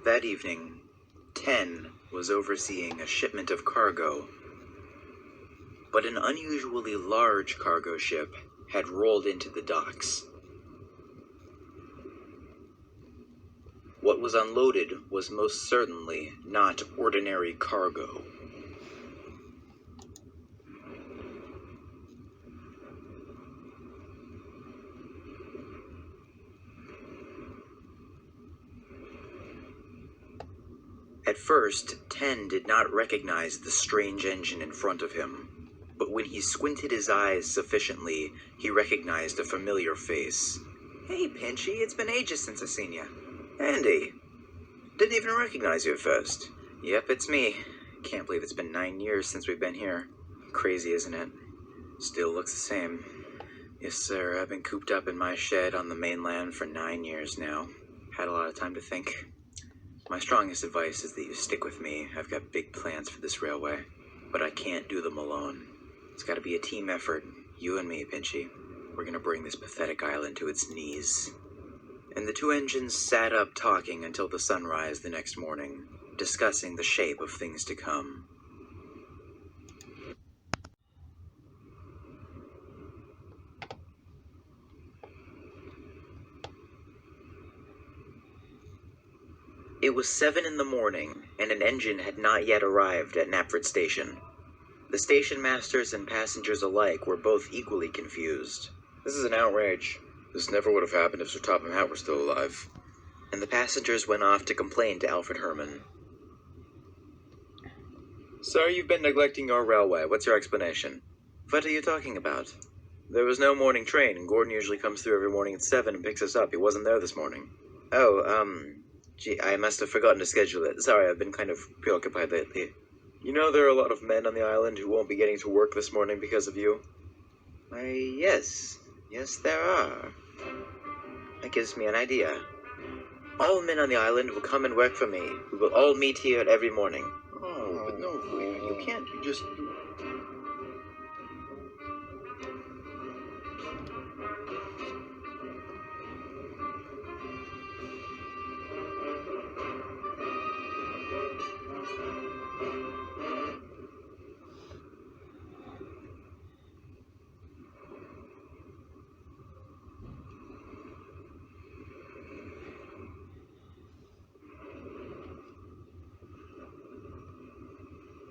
That evening, 10 was overseeing a shipment of cargo, but an unusually large cargo ship had rolled into the docks. What was unloaded was most certainly not ordinary cargo. At first, 10 did not recognize the strange engine in front of him, but when he squinted his eyes sufficiently, he recognized a familiar face. "Hey, Pinchy, it's been ages since I've seen you." "Andy, didn't even recognize you at first." "Yep, it's me. Can't believe it's been 9 years since we've been here. Crazy, isn't it? Still looks the same." "Yes, sir, I've been cooped up in my shed on the mainland for 9 years now. Had a lot of time to think. My strongest advice is that you stick with me. I've got big plans for this railway, but I can't do them alone. It's got to be a team effort. You and me, Pinchy. We're going to bring this pathetic island to its knees." And the two engines sat up talking until the sunrise the next morning, discussing the shape of things to come. It was 7 in the morning, and an engine had not yet arrived at Knapford Station. The station masters and passengers alike were both equally confused. "This is an outrage. This never would have happened if Sir Topham Hatt were still alive." And the passengers went off to complain to Alfred Herman. "Sir, you've been neglecting your railway. What's your explanation?" "What are you talking about?" "There was no morning train, and Gordon usually comes through every morning at 7 and picks us up. He wasn't there this morning." Gee, I must have forgotten to schedule it. Sorry, I've been kind of preoccupied lately." "You know there are a lot of men on the island who won't be getting to work this morning because of you?" "Why, yes. Yes, there are. That gives me an idea. All men on the island will come and work for me. We will all meet here every morning." "Oh, but no, you can't just..."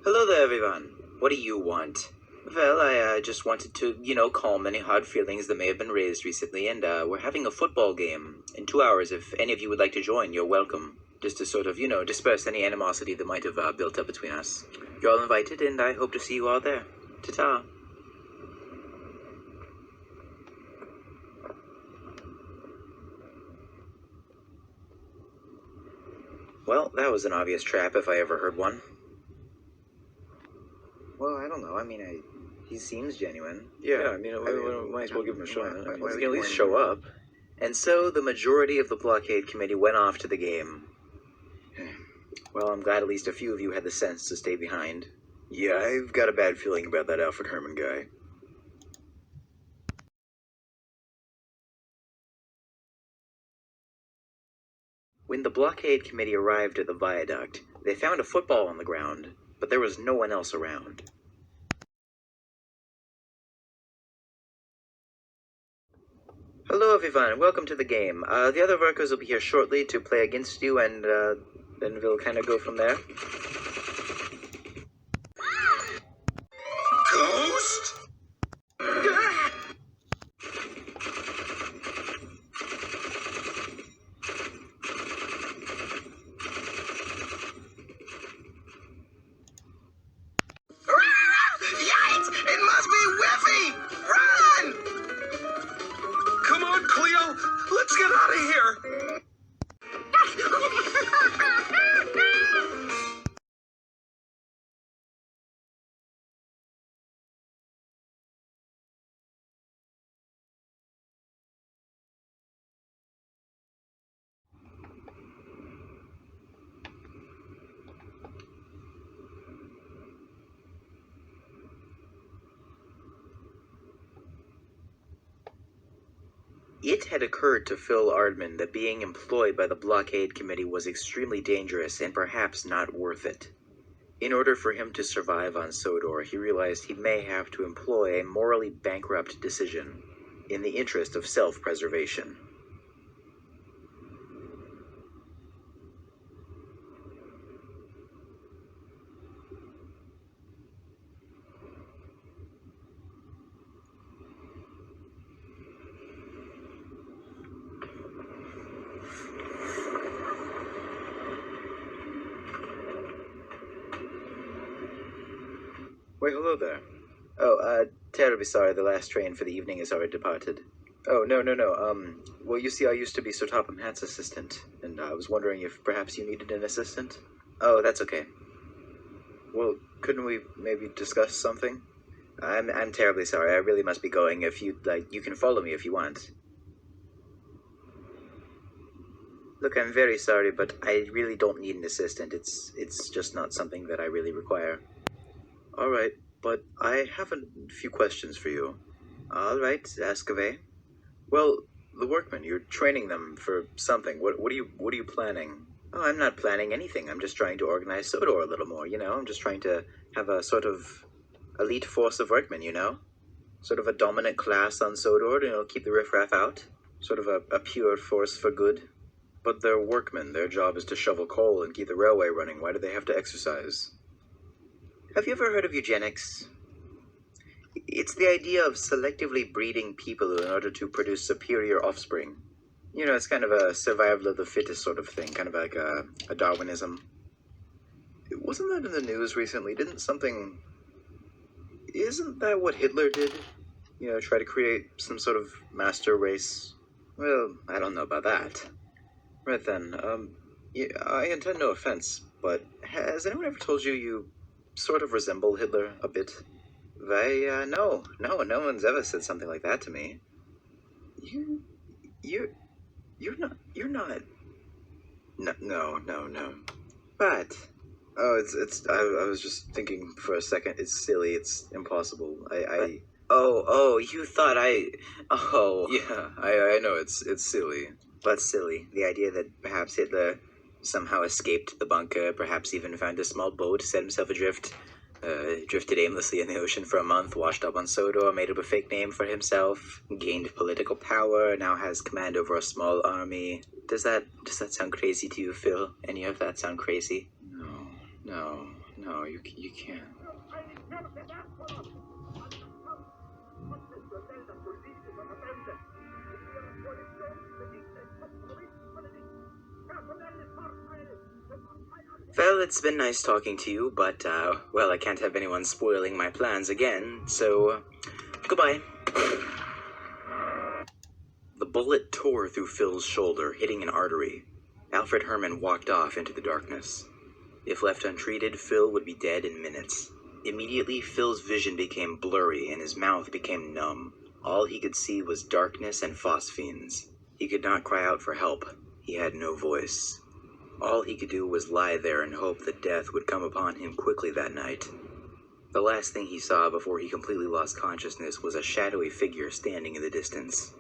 "Hello there, everyone. What do you want?" "Well, I just wanted to, calm any hard feelings that may have been raised recently, and we're having a football game in 2 hours. If any of you would like to join, you're welcome. Just to sort of, disperse any animosity that might have built up between us. You're all invited, and I hope to see you all there. Ta-ta." Well, that was an obvious trap if I ever heard one. Well, I don't know. He seems genuine. Yeah, we might as well give him a shot. He can at least show up. And so the majority of the blockade committee went off to the game. Well, I'm glad at least a few of you had the sense to stay behind. Yeah, I've got a bad feeling about that Alfred Herman guy. When the blockade committee arrived at the viaduct, they found a football on the ground, but there was no one else around. "Hello, everyone. Welcome to the game. The other workers will be here shortly to play against you, and then we'll kind of go from there." Ghost? Yikes! It must be Whiffy! Run! Come on, Cleo. Let's get out of here. It had occurred to Phil Ardman that being employed by the blockade committee was extremely dangerous and perhaps not worth it. In order for him to survive on Sodor, he realized he may have to employ a morally bankrupt decision in the interest of self-preservation. Wait, hello there. Oh, terribly sorry, the last train for the evening has already departed. Oh, no. Well, you see, I used to be Sir Topham Hatt's assistant, and I was wondering if perhaps you needed an assistant? Oh, that's okay. Well, couldn't we maybe discuss something? I'm terribly sorry, I really must be going. If you, you can follow me if you want. Look, I'm very sorry, but I really don't need an assistant. It's just not something that I really require. All right, but I have a few questions for you. All right, ask away. Well, the workmen, you're training them for something. What are you planning? Oh, I'm not planning anything. I'm just trying to organize Sodor a little more, you know? I'm just trying to have a sort of elite force of workmen, you know? Sort of a dominant class on Sodor, you know, keep the riffraff out. Sort of a pure force for good. But they're workmen. Their job is to shovel coal and keep the railway running. Why do they have to exercise? Have you ever heard of eugenics? It's the idea of selectively breeding people in order to produce superior offspring. You know, it's kind of a survival of the fittest sort of thing, kind of like a Darwinism. Wasn't that in the news recently? Isn't that what Hitler did? You know, try to create some sort of master race? Well, I don't know about that. Right then, yeah, I intend no offense, but has anyone ever told you you sort of resemble Hitler a bit? No, no one's ever said something like that to me. You, you're not. No. But, oh, I was just thinking for a second, it's silly, it's impossible. Oh, you thought oh. Yeah, I know, it's silly. But silly, the idea that perhaps Hitler somehow escaped the bunker, perhaps even found a small boat, set himself adrift, drifted aimlessly in the ocean for a month, washed up on Sodor, made up a fake name for himself, gained political power, now has command over a small army. Does that sound crazy to you, Phil? Any of that sound crazy? No, you can't. Well, it's been nice talking to you, but, well, I can't have anyone spoiling my plans again, so, goodbye. The bullet tore through Phil's shoulder, hitting an artery. Alfred Herman walked off into the darkness. If left untreated, Phil would be dead in minutes. Immediately, Phil's vision became blurry and his mouth became numb. All he could see was darkness and phosphenes. He could not cry out for help. He had no voice. All he could do was lie there and hope that death would come upon him quickly that night. The last thing he saw before he completely lost consciousness was a shadowy figure standing in the distance.